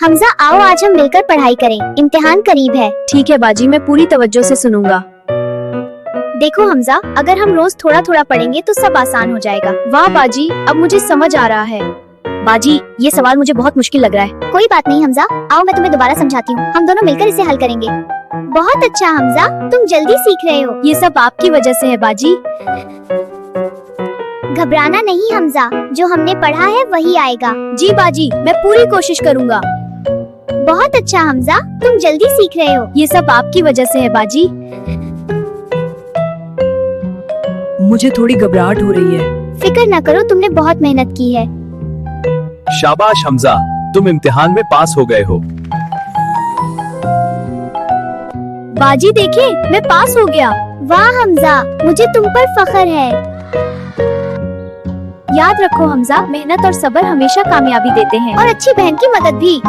हमजा आओ आज हम मिलकर पढ़ाई करें, इम्तिहान करीब है। ठीक है बाजी, मैं पूरी तवज्जो से सुनूंगा। देखो हमजा, अगर हम रोज थोड़ा थोड़ा पढ़ेंगे तो सब आसान हो जाएगा। वाह बाजी, अब मुझे समझ आ रहा है। बाजी, ये सवाल मुझे बहुत मुश्किल लग रहा है। कोई बात नहीं हमजा, आओ मैं तुम्हें दोबारा समझाती हूँ, हम दोनों मिलकर इसे हल करेंगे। बहुत अच्छा हमजा, तुम जल्दी सीख रहे हो। ये सब आपकी वजह से है बाजी। घबराना नहीं हमजा, जो हमने पढ़ा है वही आएगा। जी बाजी, मैं पूरी कोशिश करूँगा। बहुत अच्छा हमजा, तुम जल्दी सीख रहे हो। ये सब आपकी वजह से है बाजी। मुझे थोड़ी घबराहट हो रही है। फिक्र न करो, तुमने बहुत मेहनत की है। शाबाश हमजा, तुम इम्तिहान में पास हो गए हो। बाजी देखिए, मैं पास हो गया। वाह हमजा, मुझे तुम पर फख्र है। याद रखो हमजा, मेहनत और सब्र हमेशा कामयाबी देते हैं। और अच्छी बहन की मदद भी।